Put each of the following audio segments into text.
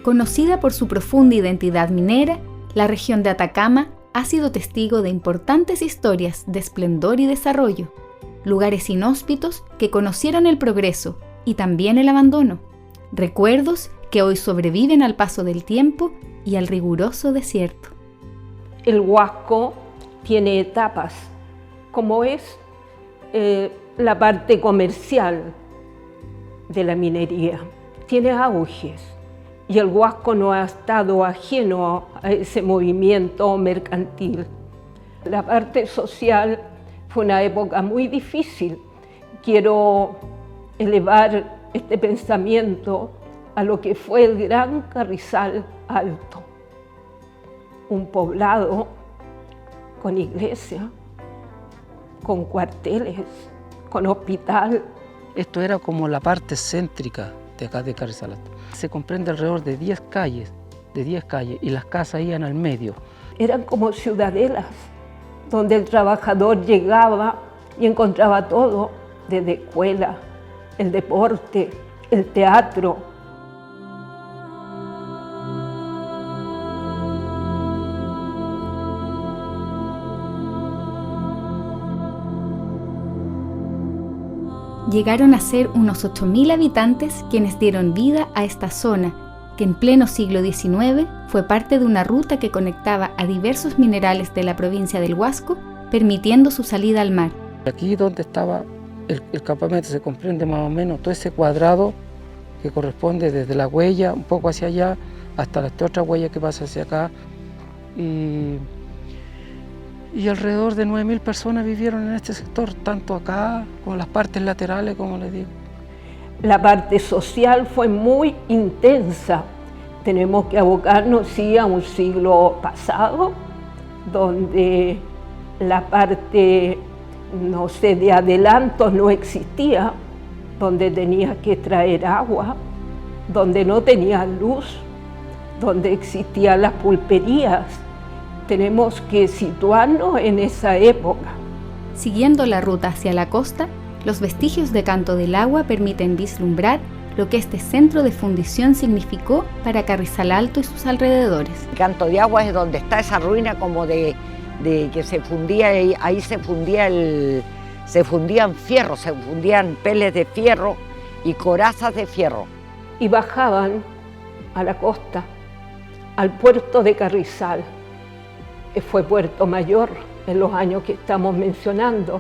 Conocida por su profunda identidad minera, la región de Atacama ha sido testigo de importantes historias de esplendor y desarrollo, lugares inhóspitos que conocieron el progreso y también el abandono, recuerdos que hoy sobreviven al paso del tiempo y al riguroso desierto. El Huasco tiene etapas, como es la parte comercial de la minería. Tiene auges y el Huasco no ha estado ajeno a ese movimiento mercantil. La parte social fue una época muy difícil. Quiero elevar este pensamiento a lo que fue el Gran Carrizal Alto, un poblado con iglesia, con cuarteles, con hospital. Esto era como la parte céntrica de acá de Carrizal Alto. Se comprende alrededor de 10 calles, y las casas iban al medio. Eran como ciudadelas, donde el trabajador llegaba y encontraba todo, desde escuela, el deporte, el teatro. Llegaron a ser unos 8.000 habitantes quienes dieron vida a esta zona, que en pleno siglo XIX fue parte de una ruta que conectaba a diversos minerales de la provincia del Huasco, permitiendo su salida al mar. Aquí donde estaba el campamento se comprende más o menos todo ese cuadrado que corresponde desde la huella un poco hacia allá hasta esta otra huella que pasa hacia acá. Y alrededor de 9.000 personas vivieron en este sector, tanto acá como las partes laterales, como les digo. La parte social fue muy intensa. Tenemos que abocarnos, sí, a un siglo pasado, donde la parte, no sé, de adelantos no existía, donde tenías que traer agua, donde no tenías luz, donde existían las pulperías. Tenemos que situarnos en esa época. Siguiendo la ruta hacia la costa, los vestigios de Canto del Agua permiten vislumbrar lo que este centro de fundición significó para Carrizal Alto y sus alrededores. Canto de Agua es donde está esa ruina como de que se fundía, ahí se fundían fierros, se fundían peles de fierro y corazas de fierro. Y bajaban a la costa, al puerto de Carrizal, que fue Puerto Mayor en los años que estamos mencionando.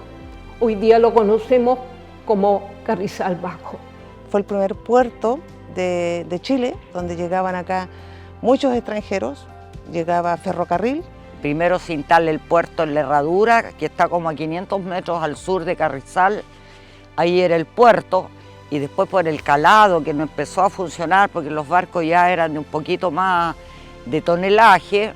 Hoy día lo conocemos como Carrizal Bajo. Fue el primer puerto de Chile, donde llegaban acá muchos extranjeros, llegaba ferrocarril. Primero se instala el puerto en la Herradura, que está como a 500 metros al sur de Carrizal. Ahí era el puerto, y después por el calado, que no empezó a funcionar porque los barcos ya eran de un poquito más de tonelaje,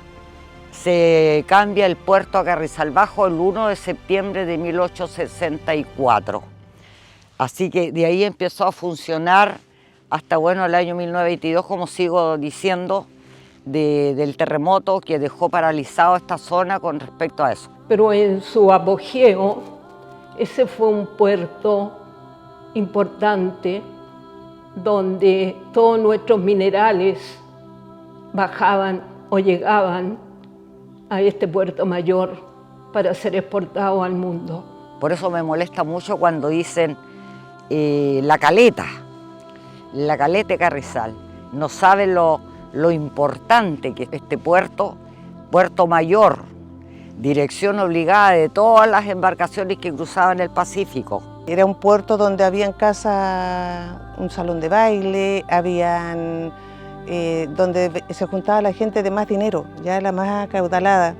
se cambia el puerto a Carrizal Bajo el 1 de septiembre de 1864. Así que de ahí empezó a funcionar hasta el año 1922, como sigo diciendo, del terremoto que dejó paralizado esta zona con respecto a eso. Pero en su apogeo, ese fue un puerto importante donde todos nuestros minerales bajaban o llegaban a este puerto mayor para ser exportados al mundo. Por eso me molesta mucho cuando dicen la caleta de Carrizal. No saben lo importante que es este puerto mayor, dirección obligada de todas las embarcaciones que cruzaban el Pacífico. Era un puerto donde habían casas, un salón de baile, donde se juntaba la gente de más dinero, ya la más acaudalada.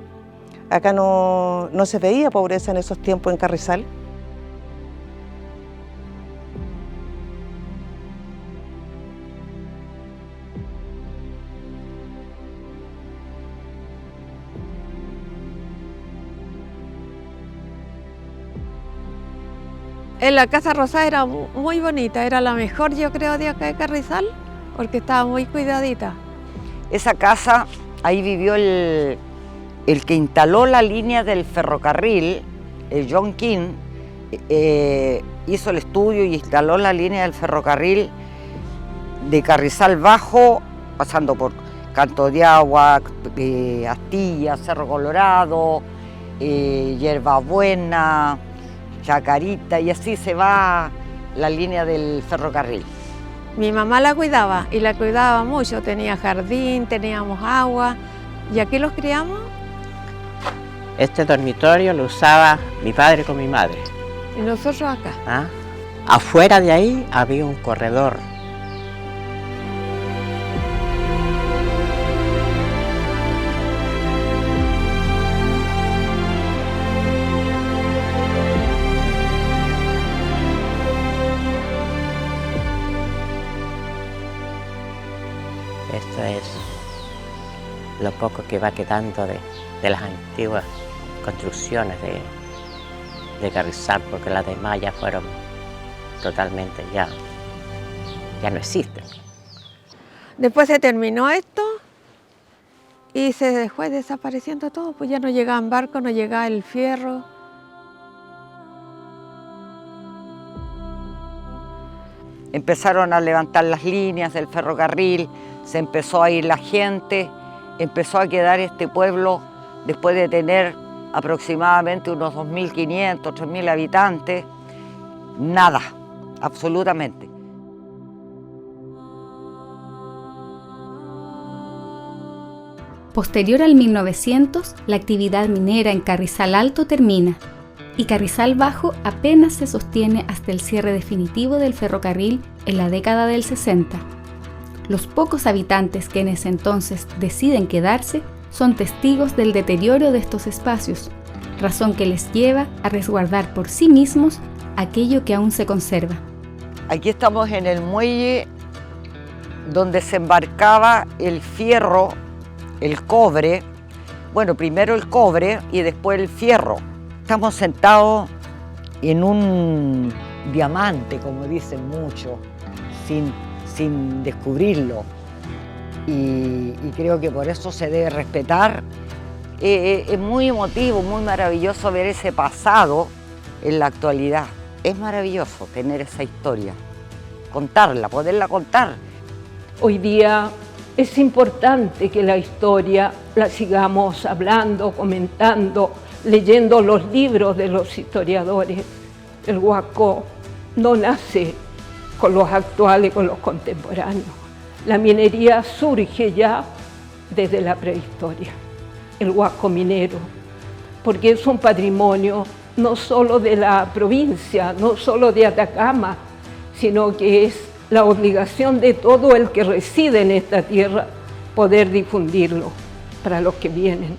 Acá no se veía pobreza en esos tiempos en Carrizal. En la Casa Rosada era muy bonita, era la mejor, yo creo, de acá de Carrizal, porque estaba muy cuidadita. Esa casa, ahí vivió el que instaló la línea del ferrocarril, John King, hizo el estudio y instaló la línea del ferrocarril de Carrizal Bajo pasando por Canto de Agua, Astilla, Cerro Colorado, Hierbabuena, Chacarita, y así se va la línea del ferrocarril. Mi mamá la cuidaba y la cuidaba mucho, tenía jardín, teníamos agua y aquí los criamos. Este dormitorio lo usaba mi padre con mi madre. Y nosotros acá. ¿Ah? Afuera de ahí había un corredor. Esto es lo poco que va quedando de las antiguas construcciones de Carrizal, porque las demás ya fueron totalmente, ya no existen. Después se terminó esto y se fue desapareciendo todo, pues ya no llegaban barcos, no llegaba el fierro. Empezaron a levantar las líneas del ferrocarril, se empezó a ir la gente, empezó a quedar este pueblo, después de tener aproximadamente unos 2.500, 3.000 habitantes, nada, absolutamente. Posterior al 1900, la actividad minera en Carrizal Alto termina y Carrizal Bajo apenas se sostiene hasta el cierre definitivo del ferrocarril en la década del 60. Los pocos habitantes que en ese entonces deciden quedarse son testigos del deterioro de estos espacios, razón que les lleva a resguardar por sí mismos aquello que aún se conserva. Aquí estamos en el muelle donde se embarcaba el fierro, el cobre, bueno, primero el cobre y después el fierro. Estamos sentados en un diamante, como dicen muchos, sin descubrirlo. Y creo que por eso se debe respetar. Es muy emotivo, muy maravilloso ver ese pasado en la actualidad. Es maravilloso tener esa historia, contarla, poderla contar. Hoy día es importante que la historia la sigamos hablando, comentando, leyendo los libros de los historiadores. El Huasco no nace con los actuales, con los contemporáneos. La minería surge ya desde la prehistoria, el Huasco minero, porque es un patrimonio no solo de la provincia, no solo de Atacama, sino que es la obligación de todo el que reside en esta tierra poder difundirlo para los que vienen.